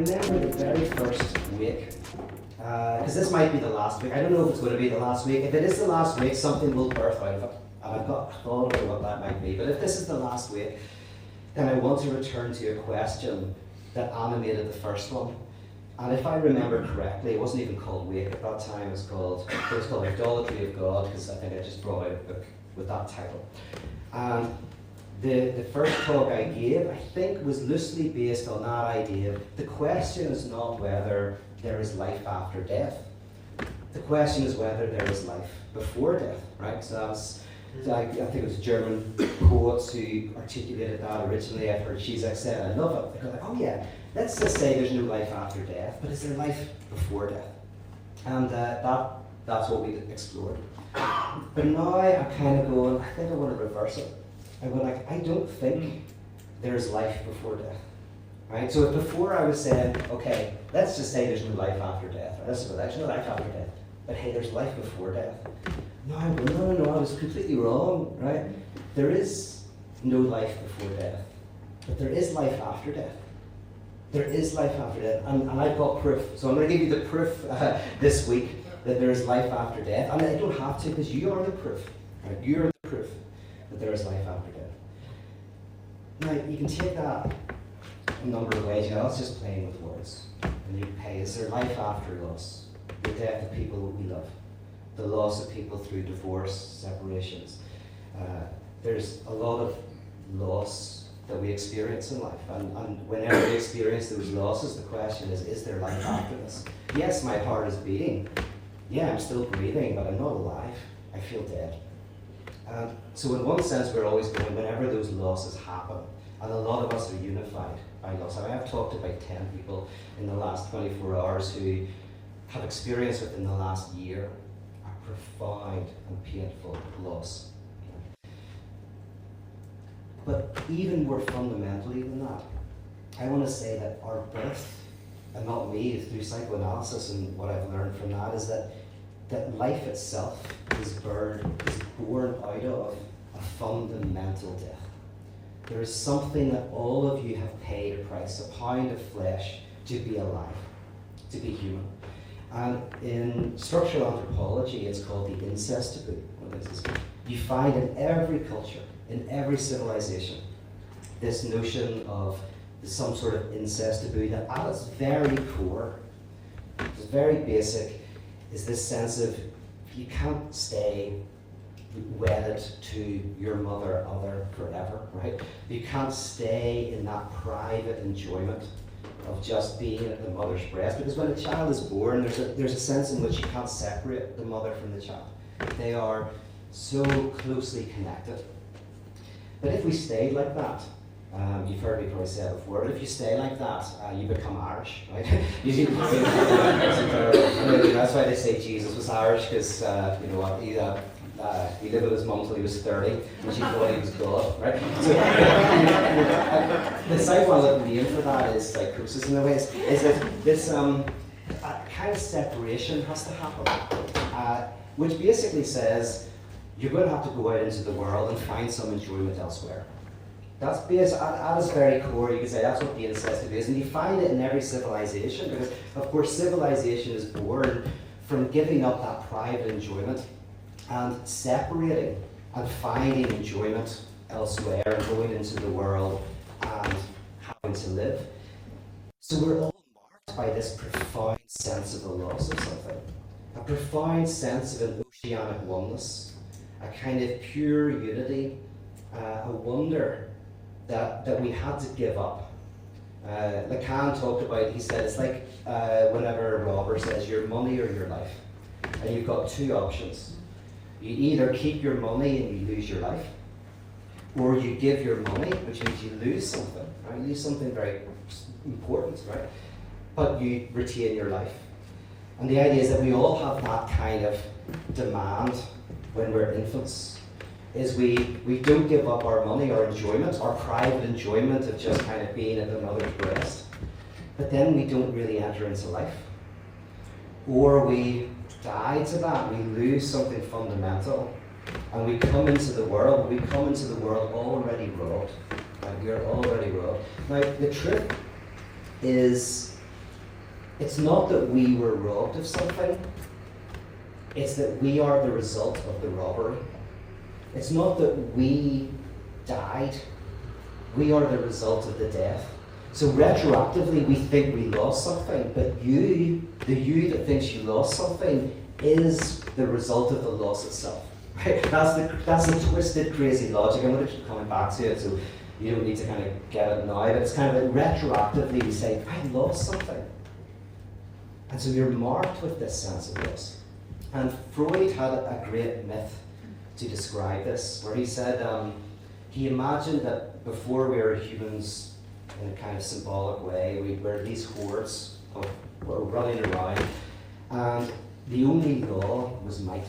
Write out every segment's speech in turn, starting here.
remember the very first week, because this might be the last week. I don't know if it's going to be the last week. If it is the last week, something will birth out of it. And I've got thought about what that might be. But if this is the last week, then I want to return to a question that animated the first one. And if I remember correctly, it wasn't even called Wake at that time. It was called Idolatry of God, because I think I just brought out a book with that title. And the first talk I gave, I think, was loosely based on that idea. The question is not whether there is life after death. The question is whether there is life before death, right? So that's, I think it was German poets who articulated that originally. I've heard Zizek say it, I love it. They're like, oh yeah, let's just say there's no life after death, but is there life before death? And that's what we explored. But now I'm kind of going, I think I want to reverse it. I go like, I don't think there's life before death, right? So if before I was saying, okay, let's just say there's no life after death, right? There's no life after death, but hey, there's life before death. No, I was completely wrong, right? There is no life before death, but there is life after death. There is life after death, and I've got proof. So I'm going to give you the proof this week that there is life after death. And I don't have to, because you are the proof, right? You are the proof that there is life after death. Now, you can take that a number of ways. You know, it's just playing with words. And you pay, is there life after loss? The death of people we love. The loss of people through divorce, separations. There's a lot of loss that we experience in life. And whenever we experience those losses, the question is there life after this? Yes, my heart is beating. Yeah, I'm still breathing, but I'm not alive. I feel dead. So in one sense, we're always going, whenever those losses happen, and a lot of us are unified by loss. I mean, I've talked to about 10 people in the last 24 hours who have experienced within the last year a profound and painful loss. But even more fundamentally than that, I want to say that our birth, and not me, through psychoanalysis and what I've learned from that, is that life itself is born out of a fundamental death. There is something that all of you have paid a price, a pound of flesh, to be alive, to be human. And in structural anthropology, it's called the incest taboo. What is this? You find in every culture, in every civilization, this notion of some sort of incest taboo that at its very core, it's very basic, is this sense of you can't stay wedded to your mother other forever, right? You can't stay in that private enjoyment of just being at the mother's breast, because when a child is born, there's a sense in which you can't separate the mother from the child. They are so closely connected. But if we stayed like that, you've heard me probably say it before, but if you stay like that, you become Irish, right? That's why they say Jesus was Irish, because you know what, he lived with his mum until he was 30, and she thought he was God, right? So the psychoanalytic name for that is psychosis in a way, is that this kind of separation has to happen, which basically says you're going to have to go out into the world and find some enjoyment elsewhere. That's based at its very core. You can say that's what the incest is, and you find it in every civilization, because of course civilization is born from giving up that private enjoyment and separating and finding enjoyment elsewhere and going into the world and having to live. So we're all marked by this profound sense of the loss of something, a profound sense of an oceanic oneness, a kind of pure unity, a wonder that we had to give up. Lacan talked about, he said, it's like whenever a robber says your money or your life, and you've got two options. You either keep your money and you lose your life, or you give your money, which means you lose something, right? You lose something very important, right? But you retain your life. And the idea is that we all have that kind of demand when we're infants, is we don't give up our money, our enjoyment, our private enjoyment of just kind of being at the mother's breast, but then we don't really enter into life. Or we die to that, we lose something fundamental, and we come into the world already robbed. Like, we are already robbed. Now, the truth is It's not that we were robbed of something, it's that we are the result of the robbery. It's not that we died, we are the result of the death. So retroactively we think we lost something, but you, the you that thinks you lost something, is the result of the loss itself. Right? That's the twisted, crazy logic. I'm going to keep coming back to it, so you don't need to kind of get it now, but it's kind of like retroactively we say, I lost something. And so you're marked with this sense of loss. And Freud had a great myth to describe this, where he said he imagined that before we were humans, in a kind of symbolic way, we were these hordes were running around, and the only law was might.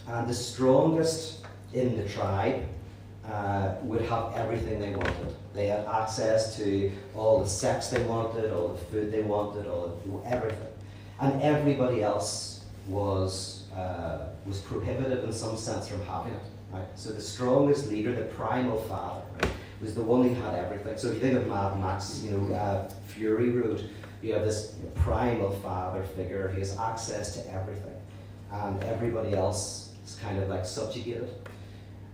And the strongest in the tribe would have everything they wanted. They had access to all the sex they wanted, all the food they wanted, everything. And everybody else was prohibited in some sense from having it. Right? So the strongest leader, the primal father, right, was the one who had everything. So if you think of Mad Max, Fury Road, you have this primal father figure. He has access to everything, and everybody else is kind of like subjugated.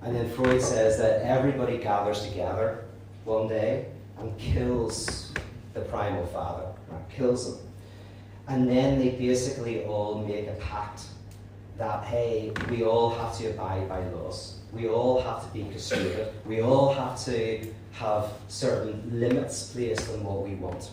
And then Freud says that everybody gathers together one day and kills the primal father, right? Kills him. And then they basically all make a pact that, hey, we all have to abide by laws. We all have to be castrated. We all have to have certain limits placed on what we want.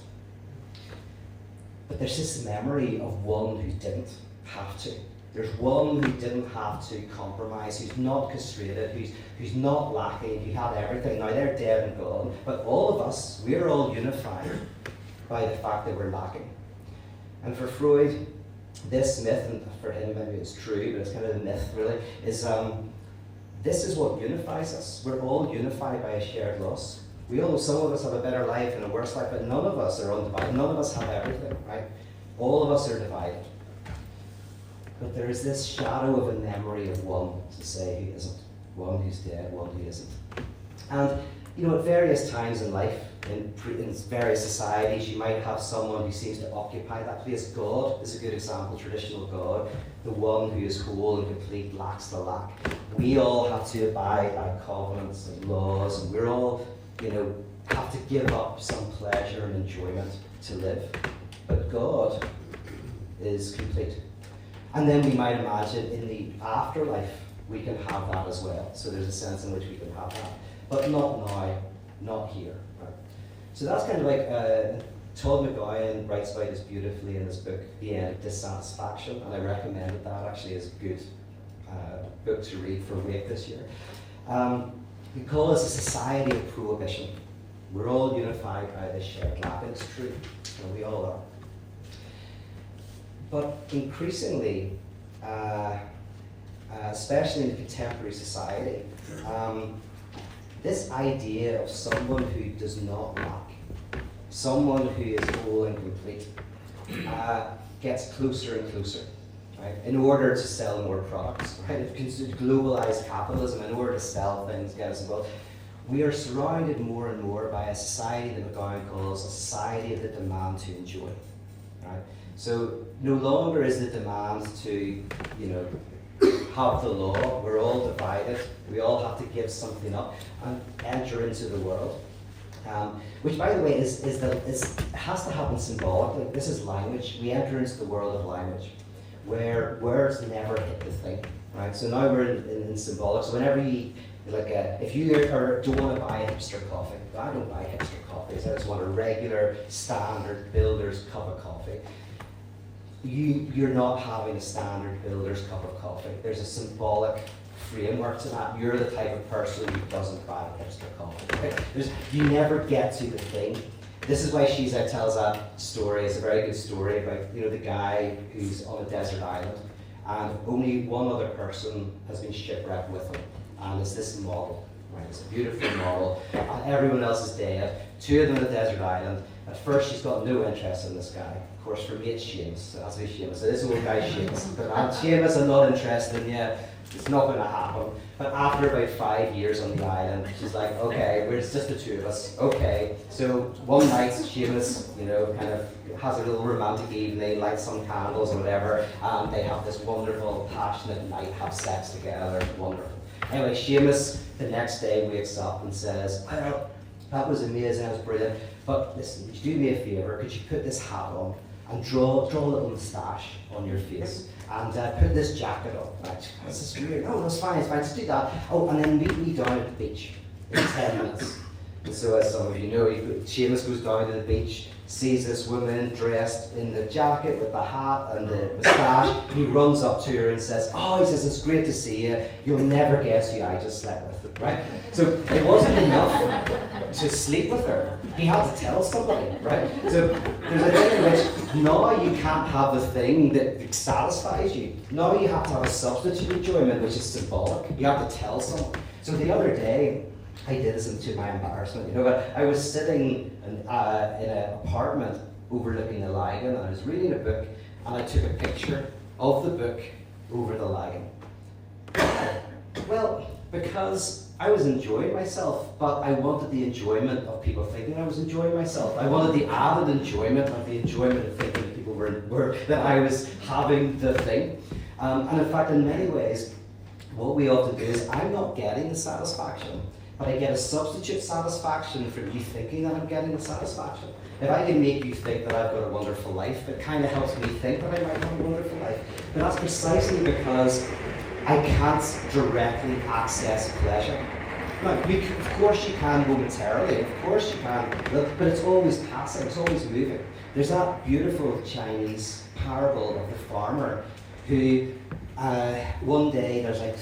But there's this memory of one who didn't have to. There's one who didn't have to compromise, who's not castrated, who's not lacking, who had everything. Now they're dead and gone, but all of us, we're all unified by the fact that we're lacking. And for Freud, this myth, and for him maybe it's true, but it's kind of the myth really, is this is what unifies us. We're all unified by a shared loss. We all know some of us have a better life and a worse life, but none of us are undivided. None of us have everything, right? All of us are divided. But there is this shadow of a memory of one to say who isn't, one who's dead, one who isn't. And at various times in life, in various societies, you might have someone who seems to occupy that place. God is a good example, traditional God, the one who is whole and complete, lacks the lack. We all have to abide by covenants and laws, and we're all, have to give up some pleasure and enjoyment to live. But God is complete. And then we might imagine in the afterlife, we can have that as well. So there's a sense in which we can have that. But not now, not here. Right? So that's kind of like, Todd McGowan writes about this beautifully in his book, The End of Dissatisfaction, and I recommended that actually as a good book to read for Wake this year. We call this a society of prohibition. We're all unified by this shared lack, and it's true, we all are. But increasingly, especially in contemporary society, this idea of someone who does not lack, someone who is whole and complete, gets closer and closer, right? In order to sell more products, right? If globalized capitalism, in order to sell things, get us involved, we are surrounded more and more by a society that McGowan calls a society of the demand to enjoy, right? So no longer is the demand to, have the law. We're all divided. We all have to give something up and enter into the world. Which, by the way, has to happen symbolically. This is language. We enter into the world of language, where words never hit the thing, right? So now we're in symbolic. So whenever you, if you don't want to buy a hipster coffee, I don't buy hipster coffees. I just want a regular, standard builder's cup of coffee. You're not having a standard builder's cup of coffee. There's a symbolic framework to that. You're the type of person who doesn't buy a hipster coffee. Right? You never get to the thing. This is why Shizak tells that story. It's a very good story about the guy who's on a desert island, and only one other person has been shipwrecked with him, and it's this model. Right? It's a beautiful model, and everyone else is dead. Two of them on the desert island. At first, she's got no interest in this guy. Of course, for me, it's Seamus. So that's who Seamus. So this old guy, Seamus. But Seamus, I'm not interested in you. It's not going to happen. But after about 5 years on the island, she's like, okay, it's just the two of us. Okay. So one night, Seamus, kind of has a little romantic evening, lights some candles or whatever, and they have this wonderful, passionate night, have sex together. Wonderful. Anyway, Seamus the next day wakes up and says, well, that was amazing, that was brilliant, but listen, would you do me a favour? Could you put this hat on and draw a little moustache on your face and put this jacket on? Right, this is weird. Oh, that's fine, just do that. Oh, and then meet me down at the beach in 10 minutes. And so, as some of you know, Seamus goes down to the beach, sees this woman dressed in the jacket with the hat and the moustache. He runs up to her and says, he says, it's great to see you. You'll never guess who I just slept with, right? So it wasn't enough to sleep with her. He had to tell somebody, right? So there's a thing in which now you can't have the thing that satisfies you. Now you have to have a substitute enjoyment, which is symbolic. You have to tell someone. So the other day, I did this to my embarrassment, but I was sitting in an apartment overlooking the Lagan, and I was reading a book, and I took a picture of the book over the Lagan. Well, because I was enjoying myself, but I wanted the enjoyment of people thinking I was enjoying myself. I wanted the added enjoyment of the enjoyment of thinking that people were that I was having the thing. And in fact, in many ways, what we often do is I'm not getting the satisfaction, but I get a substitute satisfaction from you thinking that I'm getting the satisfaction. If I can make you think that I've got a wonderful life, it kind of helps me think that I might have a wonderful life. But that's precisely because I can't directly access pleasure. Now, of course you can momentarily, of course you can, but it's always passing, it's always moving. There's that beautiful Chinese parable of the farmer who one day there's like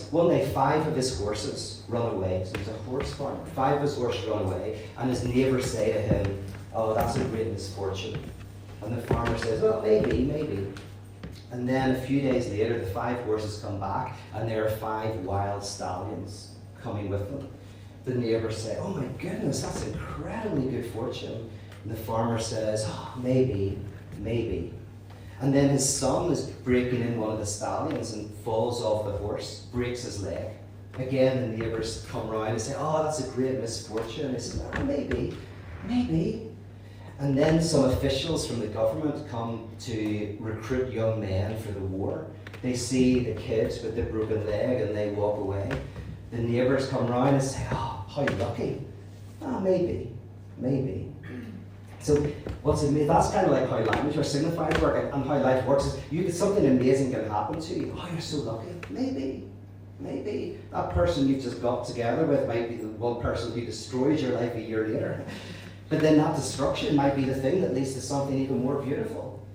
one day 5 of his horses run away. So he's a horse farmer. 5 of his horses run away, and his neighbours say to him, oh, that's a great misfortune. And the farmer says, well, maybe. And then a few days later, the 5 horses come back, and there are 5 wild stallions coming with them. The neighbours say, oh my goodness, that's incredibly good fortune. And the farmer says, oh, maybe. And then his son is breaking in one of the stallions and falls off the horse, breaks his leg. Again, the neighbours come round and say, oh, that's a great misfortune. And he says, oh, maybe. And then some officials from the government come to recruit young men for the war. They see the kids with the broken leg and they walk away. The neighbours come round and say, oh, how lucky. Oh, maybe. So that's kind of like how language or signifiers work and how life works. Is something amazing can happen to you. Oh, you're so lucky. Maybe. That person you've just got together with might be the one person who destroys your life a year later. But then that destruction might be the thing that leads to something even more beautiful.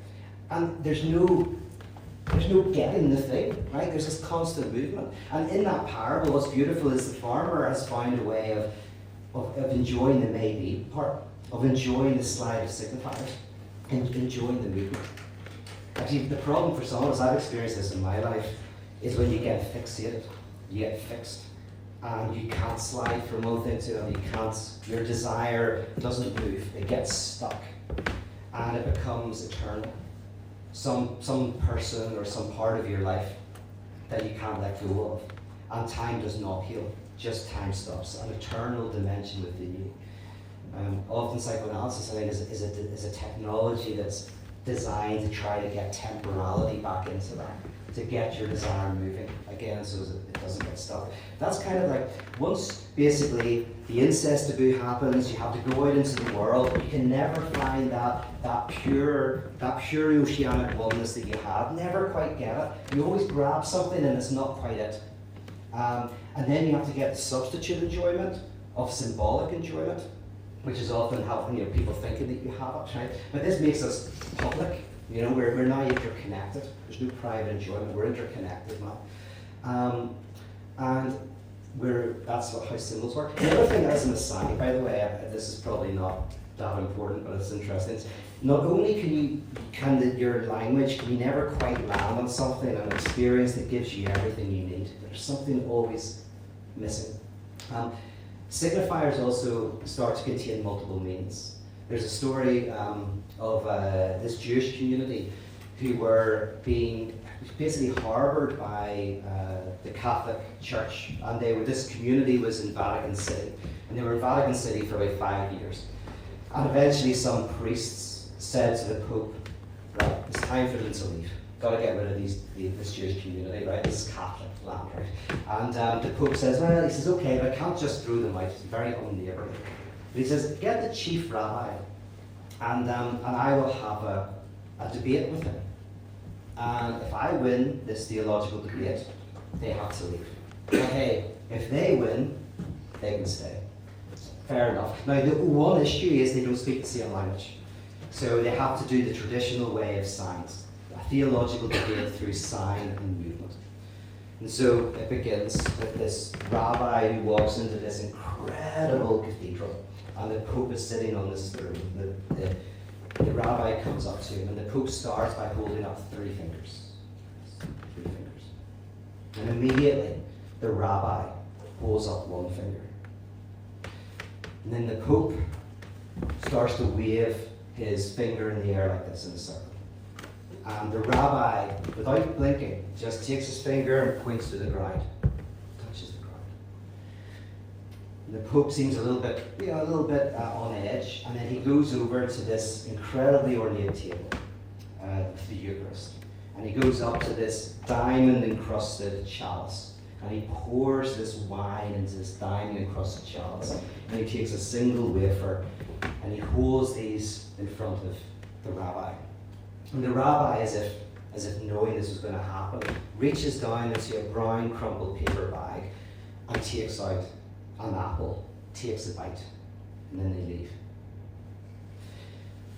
And there's no getting the thing, right? There's this constant movement. And in that parable, what's beautiful is the farmer has found a way of enjoying the maybe part, of enjoying the slide of signifiers, and enjoying the movement. Actually, the problem for some of us, I've experienced this in my life, is when you get fixated, you get fixed, and you can't slide from one thing to another. Your desire doesn't move, it gets stuck, and it becomes eternal. Some person or some part of your life that you can't let go of, and time does not heal, just time stops, an eternal dimension within you. Often psychoanalysis, I think, is a technology that's designed to try to get temporality back into that, to get your desire moving again so that it doesn't get stuck. That's kind of like, once basically the incest taboo happens, you have to go out into the world, you can never find that pure oceanic oneness that you have, never quite get it. You always grab something and it's not quite it. And then you have to get the substitute enjoyment of symbolic enjoyment, which is often how people thinking that you have it, right? But this makes us public. We're now interconnected. There's no private enjoyment. We're interconnected now, and that's how symbols work. The other thing as an aside, by the way, this is probably not that important, but it's interesting. It's not only can your language, can you never quite land on something, an experience that gives you everything you need. There's something always missing. Signifiers also start to contain multiple meanings. There's a story of this Jewish community who were being basically harboured by the Catholic Church, and this community was in Vatican City, and they were in Vatican City for about 5 years. And eventually some priests said to the Pope, right, it's time for them to leave. Got to get rid of this Jewish community, right? This is Catholic land, right? And the Pope says, well, he says, okay, but I can't just throw them out. It's very unneighbourly. But he says, get the chief rabbi, and I will have a debate with him. And if I win this theological debate, they have to leave. Okay, if they win, they can stay. Fair enough. Now, the one issue is they don't speak the same language. So they have to do the traditional way of signs, a theological debate through sign and movement. And so it begins with this rabbi who walks into this incredible cathedral, and the Pope is sitting on this throne. The rabbi comes up to him, and the Pope starts by holding up 3 fingers. 3 fingers. And immediately, the rabbi holds up 1 finger. And then the Pope starts to wave his finger in the air like this in a circle. And the rabbi, without blinking, just takes his finger and points to the ground. Touches the ground. And the Pope seems a little bit on edge, and then he goes over to this incredibly ornate table, the Eucharist. And he goes up to this diamond-encrusted chalice, and he pours this wine into this diamond-encrusted chalice. And he takes a single wafer, and he holds these in front of the rabbi. And the rabbi, as if knowing this was going to happen, reaches down into a brown crumpled paper bag and takes out an apple, takes a bite, and then they leave.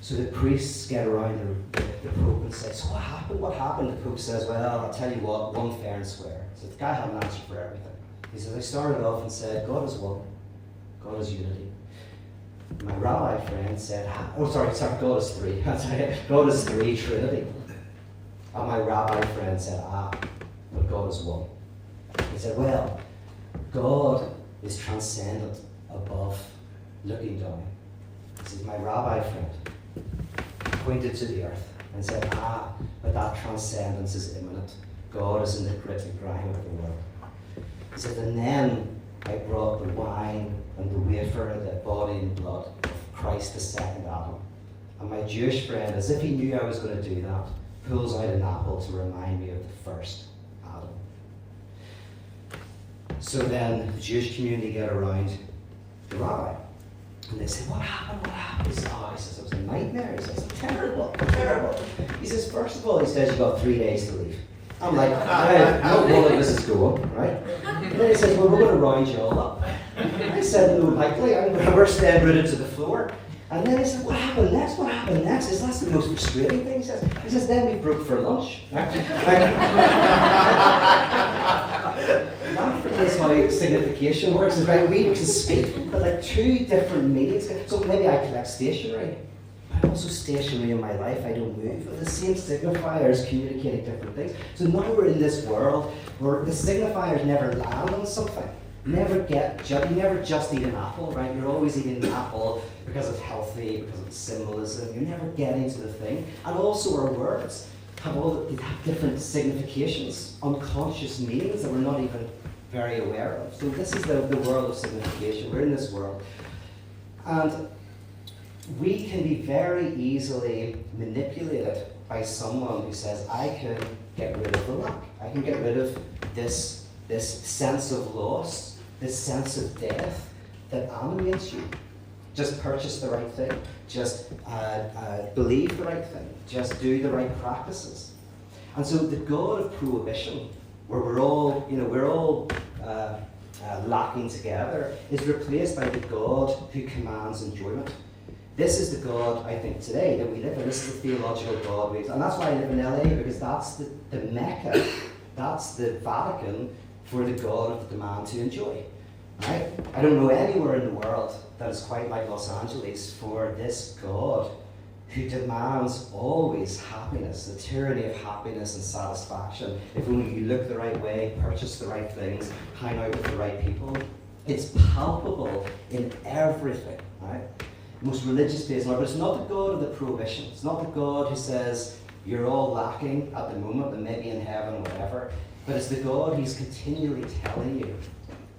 So the priests get around the Pope and say, so what happened? What happened? The Pope says, well, I'll tell you what, one fair and square. So the guy had an answer for everything. He says, I started off and said, God is one. God is unity. My rabbi friend said, God is 3. God is 3, Trinity. And my rabbi friend said, but God is 1. He said, well, God is transcendent, above, looking down. He said, my rabbi friend pointed to the earth and said, but that transcendence is imminent. God is in the grit and grime of the world. He said, and then I brought the wine and the wafer, the body and blood of Christ, the second Adam. And my Jewish friend, as if he knew I was going to do that, pulls out an apple to remind me of the first Adam. So then the Jewish community get around the rabbi. And they say, what happened? What happened? He says, it was a nightmare. He says, terrible. He says, first of all, he says, you've got 3 days to leave. I'm like, no one of this is going, right? And then he says, well, we're going to round you all up. I said, no, likely, we're staying rooted to the floor. And then he said, what happened next? What happened next? He says, that's the most frustrating thing, he says, then we broke for lunch. That is how signification works. Is right, we can speak, but like 2 different meanings. So maybe I collect stationery. I'm also stationary in my life, I don't move. But the same signifiers communicating different things. So now we're in this world where the signifiers never land on something. You never just eat an apple, right? You're always eating an apple because it's healthy, because of symbolism. You're never getting to the thing. And also our words have different significations, unconscious meanings that we're not even very aware of. So this is the world of signification. We're in this world. And we can be very easily manipulated by someone who says, I can get rid of the lack. I can get rid of this sense of loss, this sense of death that animates you. Just purchase the right thing. Just believe the right thing. Just do the right practices. And so the God of prohibition, where we're all lacking together, is replaced by the God who commands enjoyment. This is the God, I think, today that we live in. This is the theological God. And that's why I live in LA, because that's the Mecca, that's the Vatican for the God of the demand to enjoy. Right? I don't know anywhere in the world that is quite like Los Angeles for this God who demands always happiness, the tyranny of happiness and satisfaction. If only you look the right way, purchase the right things, hang out with the right people. It's palpable in everything, right? Most religious days, but it's not the God of the prohibition. It's not the God who says, You're all lacking at the moment, and maybe in heaven, whatever. But it's the God who's continually telling you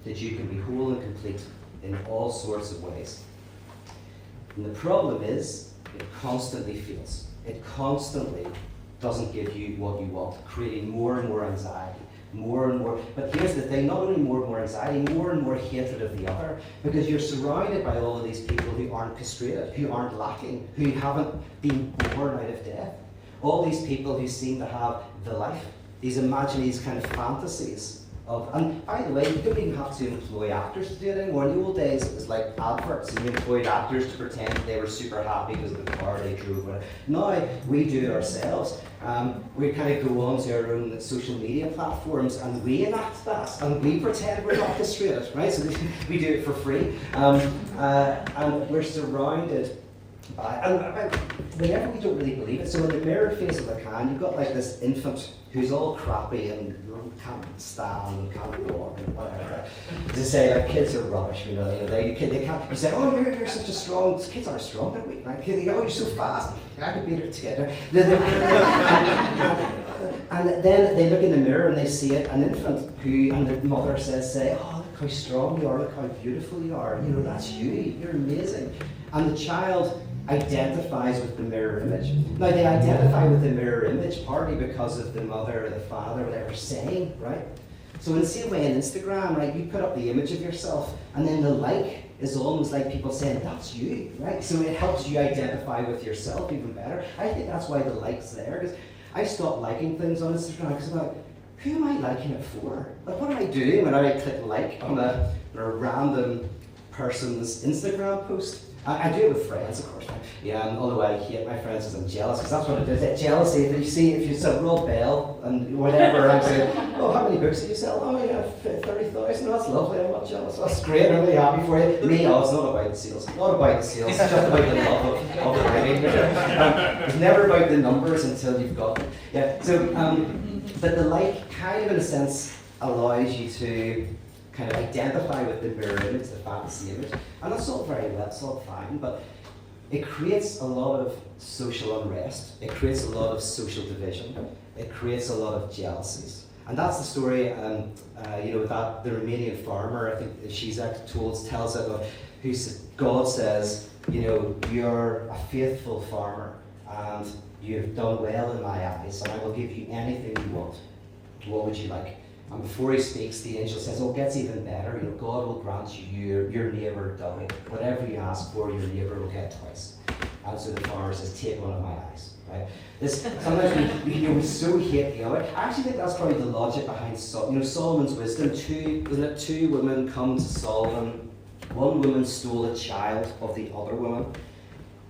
that you can be whole and complete in all sorts of ways. And the problem is, it constantly fails. It constantly doesn't give you what you want, creating more and more anxiety, more and more. But here's the thing, not only more and more anxiety, more and more hatred of the other, because you're surrounded by all of these people who aren't castrated, who aren't lacking, who haven't been born out of death. All these people who seem to have the life, these these kind of fantasies of, and by the way, you don't even have to employ actors to do it anymore. In the old days, it was like adverts, and you employed actors to pretend they were super happy because of the car they drove. Now, we do it ourselves. We kind of go on to our own social media platforms, and we enact that, and we pretend we're not castrated, right? So we do it for free. And we're surrounded by, and whenever we don't really believe it, so in the mirror face of the can, you've got like this infant who's all crappy and can't stand and can't walk and whatever. To say like kids are rubbish, they can't. You say, oh, you're such a strong. Kids aren't strong, are we? Like, oh, you're so fast. I could beat her together. And then they look in the mirror and they see an infant who, and the mother says, oh, look how strong you are. Look how beautiful you are. That's you. You're amazing. And the child identifies with the mirror image. Now, they identify with the mirror image partly because of the mother or the father, whatever, saying, right? So in the same way on Instagram, right, you put up the image of yourself, and then the like is almost like people saying, that's you, right? So it helps you identify with yourself even better. I think that's why the like's there, because I stopped liking things on Instagram, because I'm like, who am I liking it for? Like, what am I doing when I click like on a random person's Instagram post? I do it with friends, of course. Yeah, and although I hate my friends because I'm jealous, because that's what it is. That jealousy. If you sell Rob Bell and whatever, I'm saying, oh, how many books did you sell? Oh, yeah, 30,000. That's lovely. I'm not jealous. That's great. I'm really happy for you. Me, it's not about the sales. Not about the sales. It's just about the love of the writing. It's never about the numbers until you've got them. Yeah. So, but the like kind of, in a sense, allows you to kind of identify with the mirror image, the fantasy image, and that's all very well, it's all fine, but it creates a lot of social unrest, it creates a lot of social division, it creates a lot of jealousies. And that's the story, that the Romanian farmer, I think Shizak tells it, who God says, you're a faithful farmer, and you've done well in my eyes, and I will give you anything you want. What would you like? And before he speaks, the angel says, it gets even better. God will grant you your neighbour double. Whatever you ask for, your neighbour will get twice. And so the farmer says, take one of my eyes. Right? Sometimes we so hate the other. I actually think that's probably the logic behind Solomon's wisdom. Two women come to Solomon. One woman stole a child of the other woman,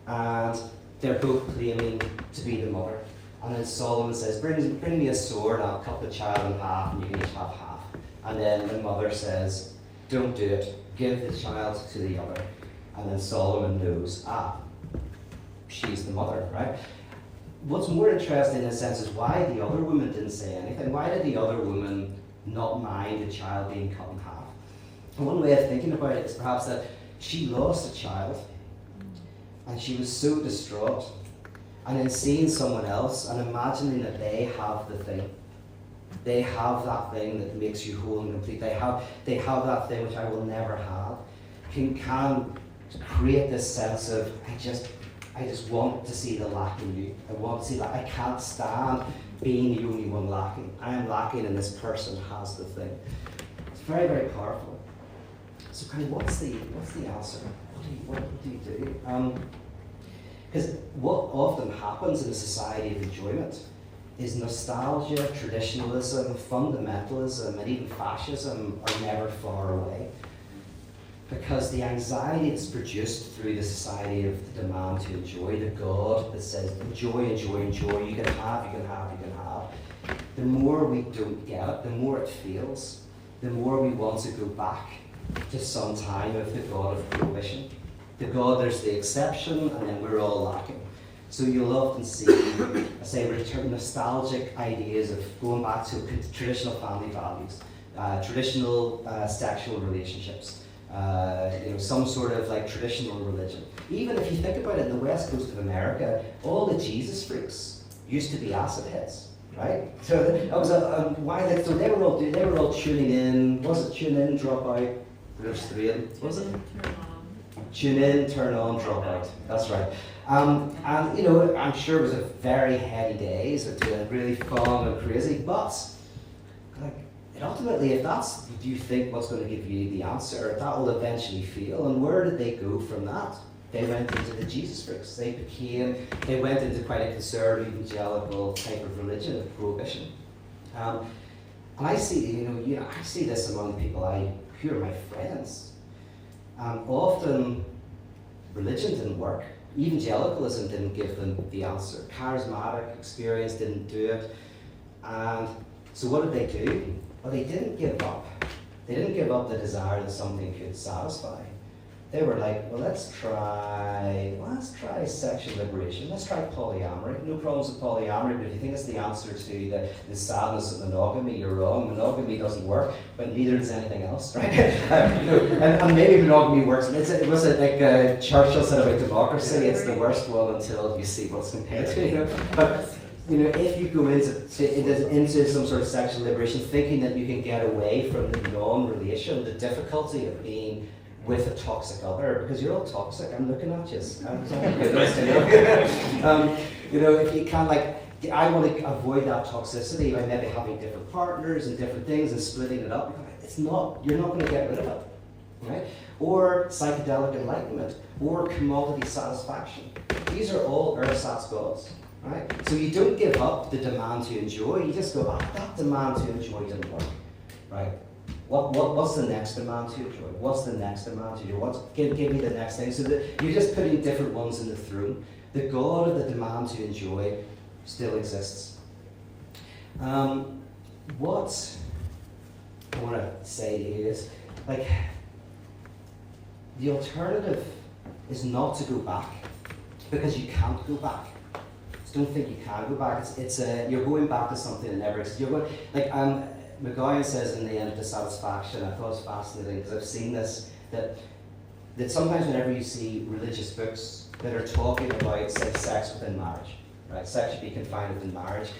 and they're both claiming to be the mother. And then Solomon says, bring me a sword, and I'll cut the child in half, and you can each have half. And then the mother says, don't do it. Give the child to the other. And then Solomon knows, she's the mother, right? What's more interesting in a sense is why the other woman didn't say anything. Why did the other woman not mind the child being cut in half? And one way of thinking about it is perhaps that she lost a child, and she was so distraught. And then seeing someone else and imagining that they have the thing. They have that thing that makes you whole and complete. They have that thing which I will never have. Can create this sense of, I just want to see the lack in you. I want to see that. I can't stand being the only one lacking. I am lacking and this person has the thing. It's very, very powerful. So kind of what's the answer? What do you do? Because what often happens in a society of enjoyment is nostalgia, traditionalism, fundamentalism, and even fascism are never far away. Because the anxiety that's produced through the society of the demand to enjoy, the God that says, enjoy, enjoy, enjoy, you can have, you can have, you can have. The more we don't get it, the more it feels, the more we want to go back to some time of the God of prohibition. The God, there's the exception, and then we're all lacking. So you'll often see, return nostalgic ideas of going back to traditional family values, traditional sexual relationships, some sort of like traditional religion. Even if you think about it, in the west coast of America, all the Jesus freaks, used to be acid heads, right? So that was so they were all tuning in. Was it tune in, drop out? There's three of them. Was it? Tune in, turn on, drop out. That's right. And I'm sure it was a very heady day, so it was really fun and crazy. But ultimately, if that's do you think what's going to give you the answer, that will eventually fail. And where did they go from that? They went into the Jesus freaks. They went into quite a conservative, evangelical type of religion of prohibition. And I see, I see this among people who are my friends. Often, religion didn't work. Evangelicalism didn't give them the answer. Charismatic experience didn't do it. And so what did they do? Well, they didn't give up. They didn't give up the desire that something could satisfy. They were like, well, let's try sexual liberation. Let's try polyamory. No problems with polyamory, but if you think it's the answer to the sadness of monogamy, you're wrong. Monogamy doesn't work, but neither does anything else, right? And maybe monogamy works. It was like Churchill said about democracy, it's the worst one until you see what's compared to, But if you go into some sort of sexual liberation, thinking that you can get away from the non-relation, the difficulty of being with a toxic other, because you're all toxic. I'm looking at you. If you can, I want to avoid that toxicity by maybe having different partners and different things and splitting it up. You're not going to get rid of it, right? Or psychedelic enlightenment, or commodity satisfaction. These are all ersatz gods, right? So you don't give up the demand to enjoy. You just go, that demand to enjoy didn't work, right? What's the next demand to enjoy? What's the next demand to enjoy? Give me the next thing. So that you're just putting different ones in the throne. The God of the demand to enjoy still exists. What I want to say to you is, the alternative is not to go back, because you can't go back. Just don't think you can go back. It's you're going back to something that never existed. You're going McGuire says in the end of Dissatisfaction, I thought it was fascinating because I've seen this, that sometimes whenever you see religious books that are talking about, say, sex within marriage, right? Sex should be confined within marriage,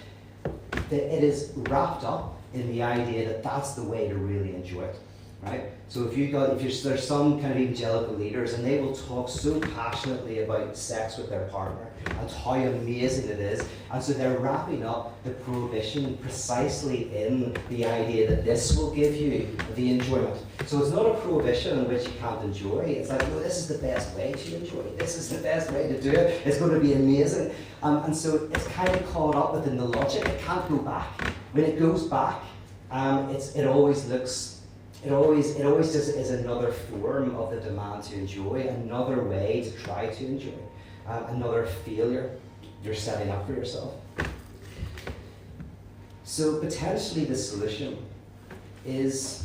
that it is wrapped up in the idea that that's the way to really enjoy it, right? So there's some kind of evangelical leaders and they will talk so passionately about sex with their partner and how amazing it is, and so they're wrapping up the prohibition precisely in the idea that this will give you the enjoyment. So it's not a prohibition in which you can't enjoy. It's like, no, this is the best way to enjoy. This is the best way to do it. It's going to be amazing. And so it's kind of caught up within the logic. It can't go back. When it goes back, it always just is another form of the demand to enjoy, another way to try to enjoy, another failure you're setting up for yourself. So potentially the solution is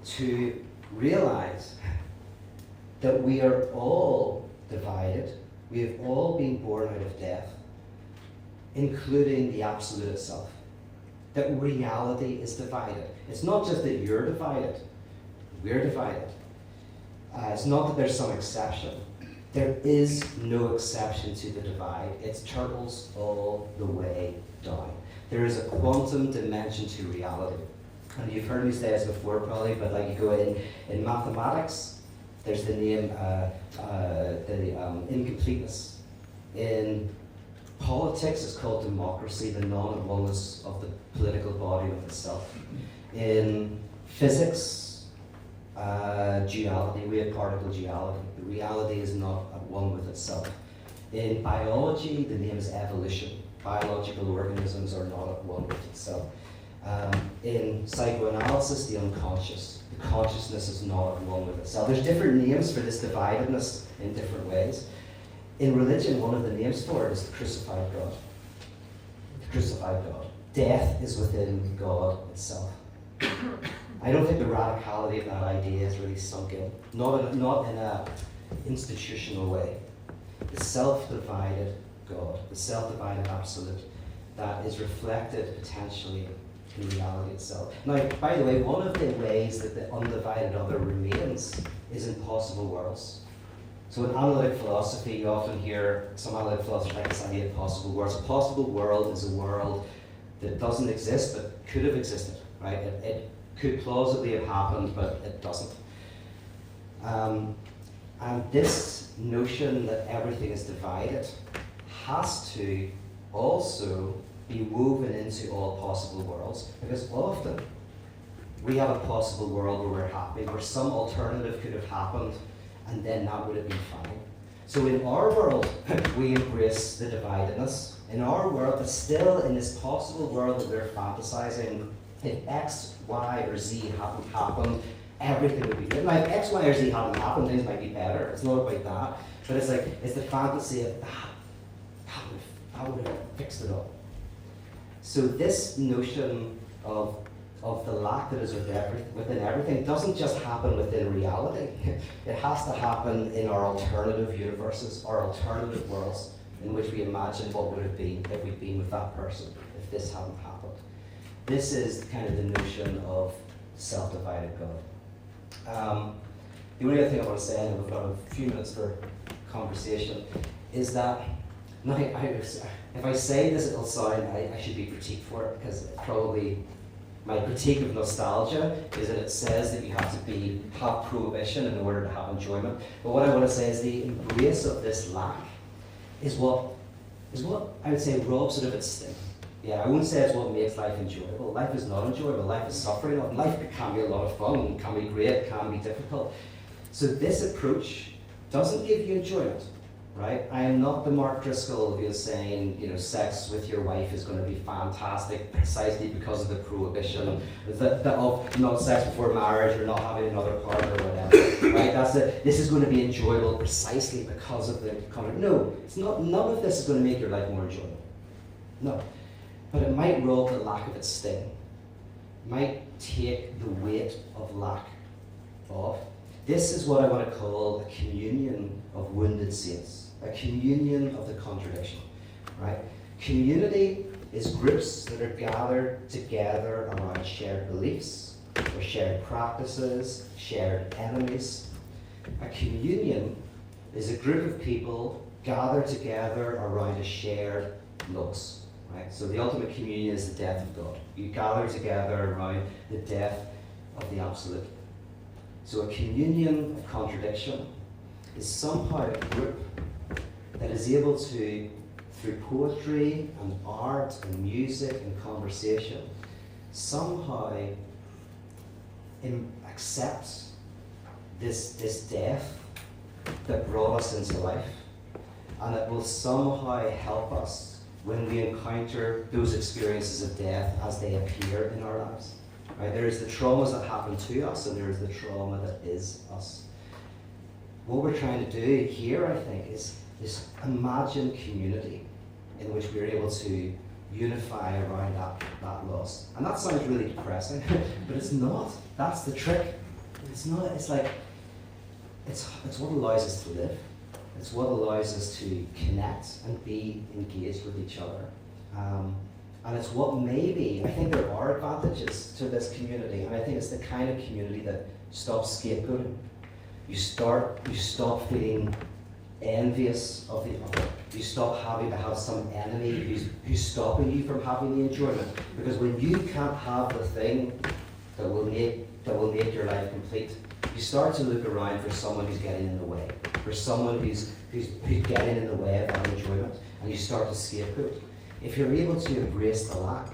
to realize that we are all divided. We have all been born out of death, including the absolute itself. That reality is divided. It's not just that you're divided, we're divided. It's not that there's some exception. There is no exception to the divide. It turtles all the way down. There is a quantum dimension to reality. And you've heard me say this before probably, but you go in mathematics, there's the name, incompleteness. In politics, it's called democracy, the non-oneness of the political body with itself. In physics, duality, we have particle duality. The reality is not at one with itself. In biology, the name is evolution. Biological organisms are not at one with itself. In psychoanalysis, the unconscious. The consciousness is not at one with itself. There's different names for this dividedness in different ways. In religion, one of the names for it is the crucified God. The crucified God. Death is within God itself. I don't think the radicality of that idea is really sunk in. Not in an institutional way. The self-divided God, the self-divided absolute, that is reflected potentially in reality itself. Now, by the way, one of the ways that the undivided other remains is in possible worlds. So in analytic philosophy, you often hear some analytic philosophers like this idea of possible worlds. A possible world is a world that doesn't exist but could have existed, right? It could plausibly have happened, but it doesn't. And this notion that everything is divided has to also be woven into all possible worlds, because often we have a possible world where we're happy, where some alternative could have happened, and then that would have been fine. So in our world, we embrace the dividedness. In our world, but still in this possible world that we're fantasizing, if X, Y, or Z hadn't happened, everything would be good. Now, if X, Y, or Z hadn't happened, things might be better. It's not about that. But it's like, it's the fantasy of that would have fixed it all. So this notion of the lack that is within everything doesn't just happen within reality. It has to happen in our alternative universes, our alternative worlds, in which we imagine what would have been if we'd been with that person, if this hadn't happened. This is kind of the notion of self-divided God. The only other thing I want to say, and we've got a few minutes for conversation, is that now, if I say this, it'll sound I should be critiqued for it, because probably my critique of nostalgia is that it says that you have to have prohibition in order to have enjoyment. But what I want to say is the embrace of this lack is what I would say robs it of its sting. Yeah, I wouldn't say it's what makes life enjoyable. Life is not enjoyable. Life is suffering. Life can be a lot of fun, can be great, can be difficult. So this approach doesn't give you enjoyment, right? I am not the Mark Driscoll who is saying, sex with your wife is going to be fantastic precisely because of the prohibition of not sex before marriage or not having another partner or whatever, right? This is going to be enjoyable precisely because of the conduct. No, it's not. None of this is going to make your life more enjoyable. No. But it might rob the lack of its sting. It might take the weight of lack off. This is what I want to call a communion of wounded saints, a communion of the contradiction, right? Community is groups that are gathered together around shared beliefs, or shared practices, shared enemies. A communion is a group of people gathered together around a shared loss. Right? So the ultimate communion is the death of God. You gather together around the death of the absolute. So a communion of contradiction is somehow a group that is able to, through poetry and art and music and conversation, somehow accept this death that brought us into life, and it will somehow help us when we encounter those experiences of death as they appear in our lives. Right? There is the traumas that happen to us, and there is the trauma that is us. What we're trying to do here, I think, is imagine community in which we're able to unify around that loss. And that sounds really depressing, but it's not. That's the trick. It's not. It's like, it's what allows us to live. It's what allows us to connect and be engaged with each other. And it's what maybe, I think there are advantages to this community, and I think it's the kind of community that stops scapegoating. You stop feeling envious of the other. You stop having to have some enemy who's stopping you from having the enjoyment. Because when you can't have the thing that will make your life complete, you start to look around for someone who's getting in the way, for someone who's getting in the way of that enjoyment, and you start to scapegoat. If you're able to embrace the lack,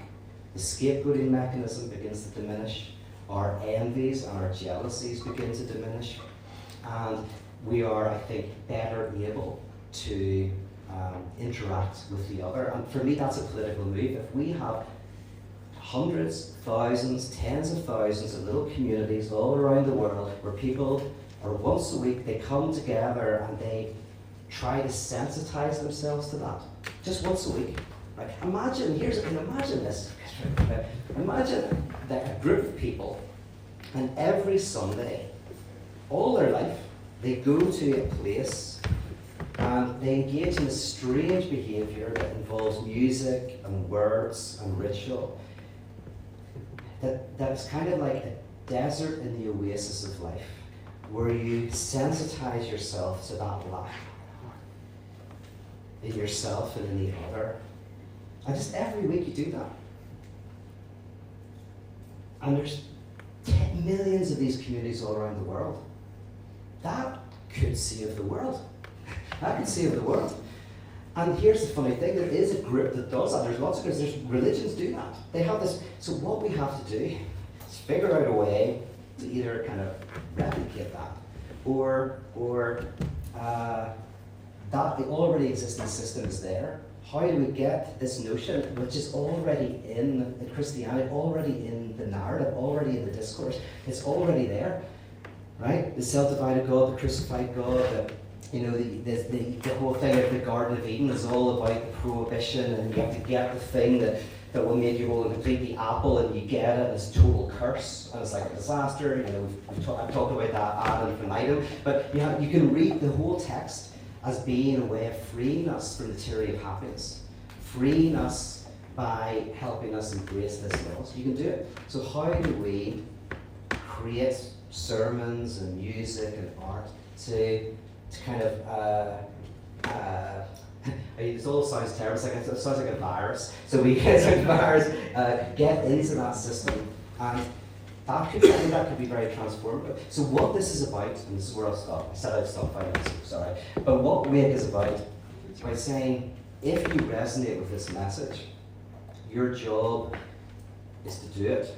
the scapegoating mechanism begins to diminish, our envies and our jealousies begin to diminish, and we are, I think, better able to interact with the other. And for me, that's a political move. If we have hundreds, thousands, tens of thousands of little communities all around the world where people are once a week, they come together and they try to sensitize themselves to that. Just once a week. Right? Imagine this. Imagine that a group of people, and every Sunday, all their life, they go to a place and they engage in a strange behaviour that involves music and words and ritual. That's kind of like a desert in the oasis of life, where you sensitize yourself to that lack in yourself and in the other. And just every week you do that. And there's millions of these communities all around the world. That could save the world. That could save the world. And here's the funny thing, there is a group that does that. There's lots of groups, there's religions do that. They have this, so what we have to do is figure out a way to either kind of replicate that or that the already existing system is there. How do we get this notion, which is already in Christianity, already in the narrative, already in the discourse, it's already there, right? The self-divided God, the crucified God, the whole thing of the Garden of Eden is all about the prohibition, and you have to get the thing that will make you whole and complete, the apple, and you get it, and it's a total curse, and it's like a disaster. I've talked about that ad infinitum, but you can read the whole text as being a way of freeing us from the tyranny of happiness, freeing us by helping us embrace this loss. You can do it. So how do we create sermons and music and art to kind of, it all sounds terrible, it sounds like a virus. So we get get into that system, and that could be very transformative. So what this is about, and this is where I'll stop. I said I'd stop 5 minutes ago, sorry. But what Wake is about, it's by saying, if you resonate with this message, your job is to do it.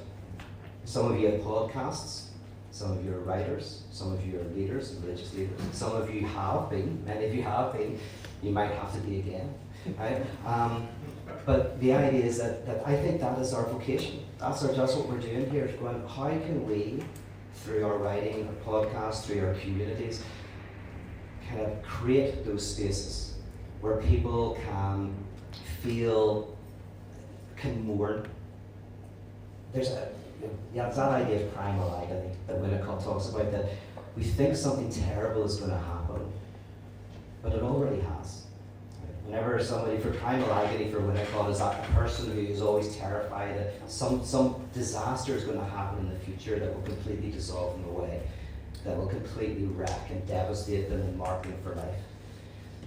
Some of you have podcasts, some of you are writers, some of you are leaders, religious leaders. Some of you have been, many of you have been, you might have to be again, right? But the idea is that I think that is our vocation. That's what we're doing here, is going, how can we, through our writing, our podcast, through our communities, kind of create those spaces where people can feel, can mourn. There's that idea of primal agony that Winnicott talks about, that we think something terrible is going to happen, but it already has. Whenever somebody, for primal agony for Winnicott, is that person who is always terrified that some disaster is going to happen in the future that will completely dissolve them away, that will completely wreck and devastate them and mark them for life.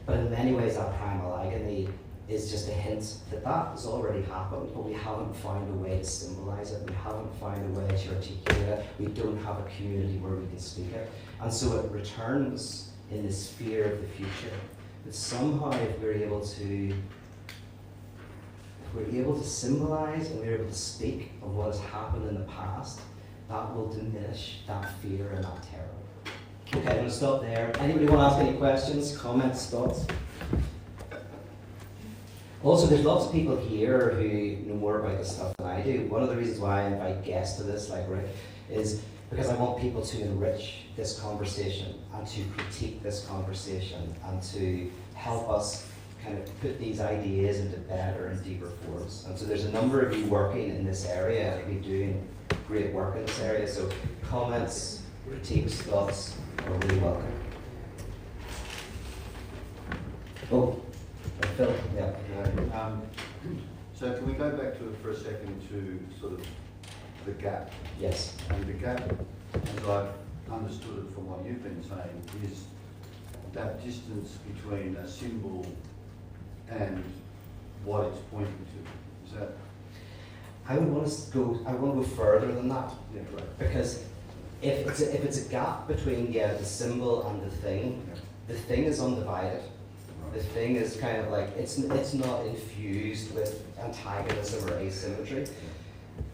But in many ways, that primal agony is just a hint that has already happened, but we haven't found a way to symbolize it. We haven't found a way to articulate it. We don't have a community where we can speak it. And so it returns in this fear of the future. But somehow if we're able to symbolize and we're able to speak of what has happened in the past, that will diminish that fear and that terror. Okay, I'm going to stop there. Anybody want to ask any questions, comments, thoughts? Also, there's lots of people here who know more about this stuff than I do. One of the reasons why I invite guests to this, like Rick, is because I want people to enrich this conversation and to critique this conversation and to help us kind of put these ideas into better and deeper forms. And so there's a number of you working in this area and you're doing great work in this area. So comments, critiques, thoughts are really welcome. Oh. Phil, yeah. So can we go back to it for a second to sort of the gap? Yes. And the gap, as I've understood it from what you've been saying, is that distance between a symbol and what it's pointing to. Is that? I want to go further than that. Yeah, right. Because if it's a gap between the symbol and the thing is undivided. The thing is kind of like, it's not infused with antagonism or asymmetry.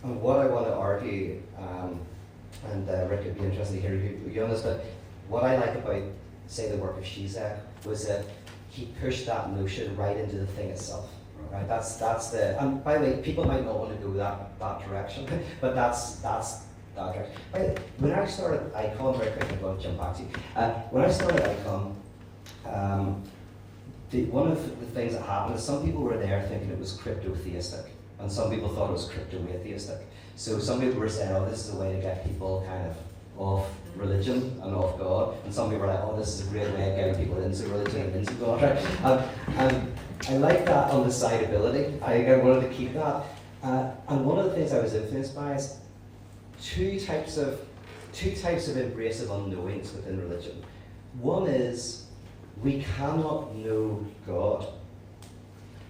And what I want to argue, and Rick, it'd be interesting to hear you on this, but what I like about, say, the work of Zizek was that he pushed that notion right into the thing itself. Right? That's the, and by the way, people might not want to go that direction, but that's that direction. Right? When I started Icon, very quickly, I'm going to jump back to you. When I started Icon, one of the things that happened is some people were there thinking it was crypto-theistic, and some people thought it was crypto-atheistic. So some people were saying, oh, this is a way to get people kind of off religion and off God, and some people were like, oh, this is a great way of getting people into religion and into God. Right? And I like that undecidability. I wanted to keep that. And one of the things I was influenced by is two types of two types of embrace of unknowings within religion. One is we cannot know God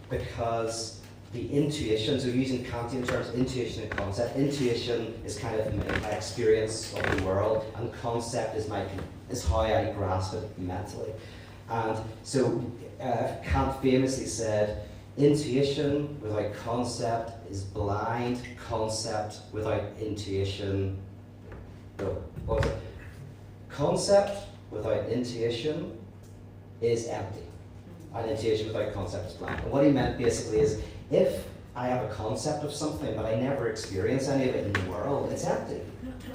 because the intuition, so using Kantian terms, intuition and concept. Intuition is kind of my experience of the world, and concept is how I grasp it mentally. And so Kant famously said, intuition without concept is blind, concept without intuition, no, what was it? Concept without intuition is empty, and intuition without concept is blind. And what he meant basically is, if I have a concept of something but I never experience any of it in the world, it's empty.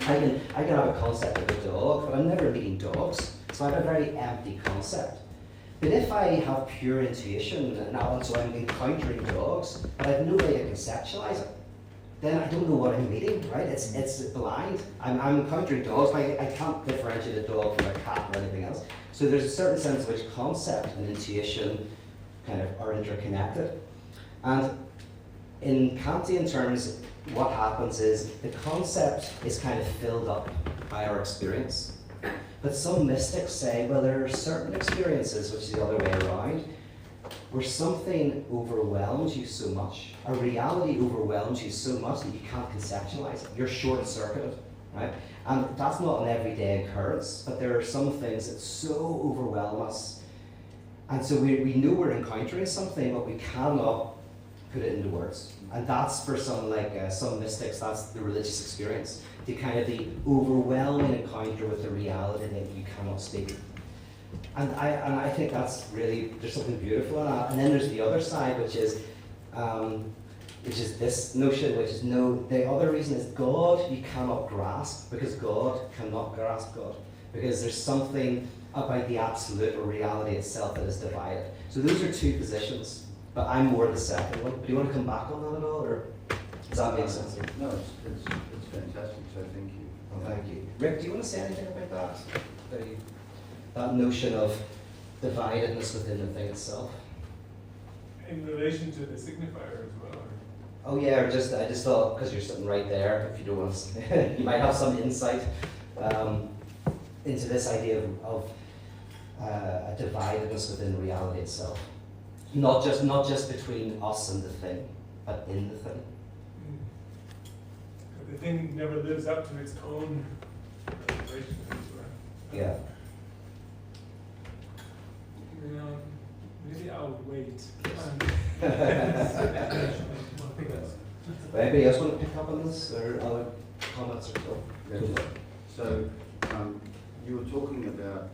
I can have a concept of a dog, but I'm never meeting dogs, so I have a very empty concept. But if I have pure intuition, and so I'm encountering dogs, but I have no way to conceptualize it, then I don't know what I'm meeting, right? It's blind. I'm encountering dogs, but I can't differentiate a dog from a cat or anything else. So there's a certain sense in which concept and intuition kind of are interconnected. And in Kantian terms, what happens is the concept is kind of filled up by our experience. But some mystics say, well, there are certain experiences, which is the other way around, where something overwhelms you so much, a reality overwhelms you so much that you can't conceptualize it. You're short-circuited, right? And that's not an everyday occurrence, but there are some things that so overwhelm us. And so we know we're encountering something, but we cannot put it into words. And that's for some mystics, that's the religious experience. The kind of the overwhelming encounter with the reality that you cannot speak. And I think that's really, there's something beautiful in that. And then there's the other side, which is this notion, the other reason is God you cannot grasp, because God cannot grasp God. Because there's something about the absolute or reality itself that is divided. So those are two positions. But I'm more the second one. Do you want to come back on that at all, or does that make sense? No, it's fantastic, so thank you. Well, thank you. Rick, do you want to say anything about that? That notion of dividedness within the thing itself? In relation to the signifier as well? Or? Oh yeah, I just thought, because you're sitting right there, if you don't want to, you might have some insight into this idea of a dividedness within reality itself. Not just between us and the thing, but in the thing. The thing never lives up to its own revelation as well. Yeah. Maybe I'll wait. Anybody else want to pick up on this, or other comments or so? Yeah. So you were talking about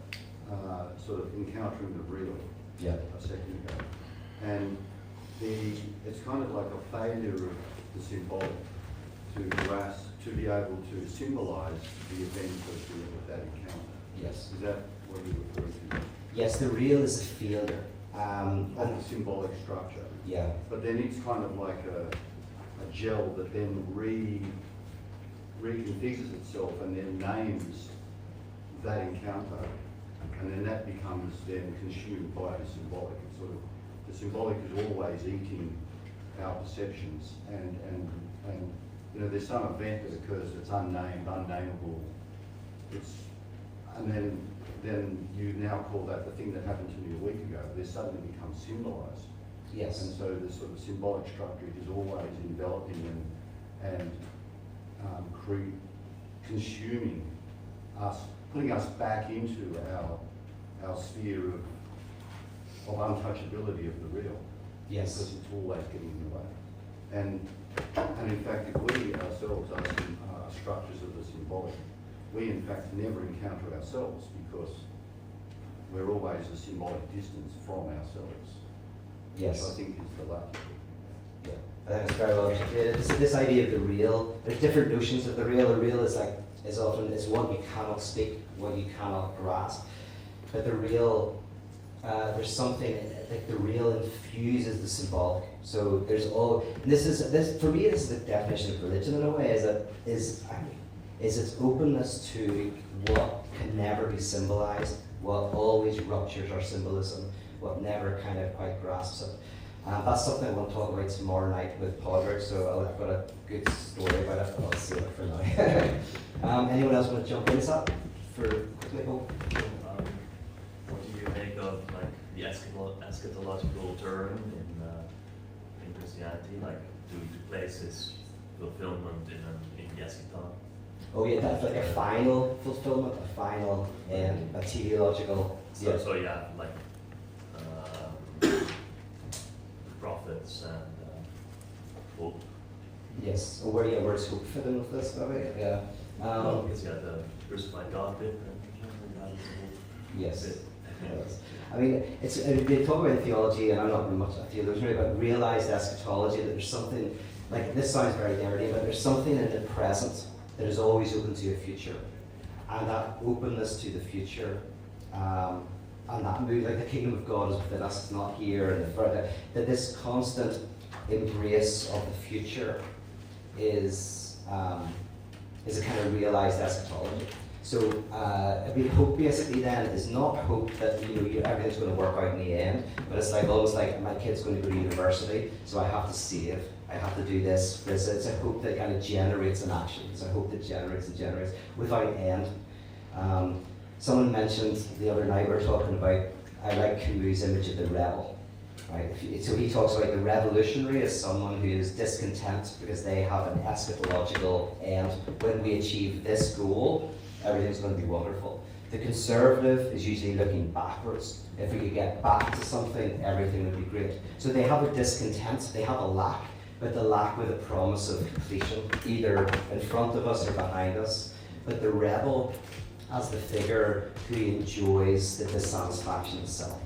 sort of encountering the real a second ago. And it's kind of like a failure of the symbolic to grasp, to be able to symbolize the event of that encounter. Yes. Is that what you refer to? Yes, the real is a failure. Of the symbolic structure. Yeah. But then it's kind of like a gel that then reconfigures itself and then names that encounter. And then that becomes then consumed by the symbolic. It's sort of, the symbolic is always eating our perceptions, and you know, there's some event that occurs that's unnamed, unnameable. And then you now call that the thing that happened to me a week ago. They suddenly become symbolized. Yes. And so the sort of symbolic structure is always enveloping and consuming us, putting us back into our sphere of untouchability of the real. Yes. Because it's always getting in the way. And in fact, if we ourselves are structures of the symbolic, we in fact never encounter ourselves, because we're always a symbolic distance from ourselves. Yes. Which I think is the lucky. Yeah, I think it's very well articulated. This idea of the real, there's different notions of the real. The real is often what you cannot speak, what you cannot grasp. But the real, there's something like the real infuses the symbolic. So there's this for me, this is the definition of religion in a way, is its openness to what can never be symbolized, what always ruptures our symbolism, what never kind of quite grasps it. That's something I want to talk about tomorrow night with Podrick, so I've got a good story about it, but I'll save it for now. Anyone else want to jump in? Is that for quickly, Hope? What do you make of like the eschatological term in Christianity? Like, do you place its fulfillment in the eschaton? Oh yeah, that's like a final fulfillment, a final end, a teleological. So, Yeah. so you have like prophets and hope. Yes. And where's hope fit in with this, maybe? Yeah. Well, because you have the crucified God bit, and God is hope. Yes. Bit. Yes. I mean, they talk about theology, and I'm not very much a theologian, but realized eschatology, that there's something, like, this sounds very nerdy, but there's something in the present that is always open to a future. And that openness to the future, and that move, like the kingdom of God is within us, it's not here, and that this constant embrace of the future is a kind of realized eschatology. So, I mean, hope basically then is not hope that everything's going to work out in the end, but it's like almost like my kid's going to go to university, so I have to save, I have to do this. It's a hope that kind of generates an action. It's a hope that generates and generates without end. Someone mentioned the other night, we were talking about, I like Camus' image of the rebel. Right? So he talks about the revolutionary as someone who is discontent because they have an eschatological end. When we achieve this goal, everything's going to be wonderful. The conservative is usually looking backwards. If we could get back to something, everything would be great. So they have a discontent, they have a lack, but the lack with a promise of completion, either in front of us or behind us. But the rebel as the figure who enjoys the dissatisfaction itself.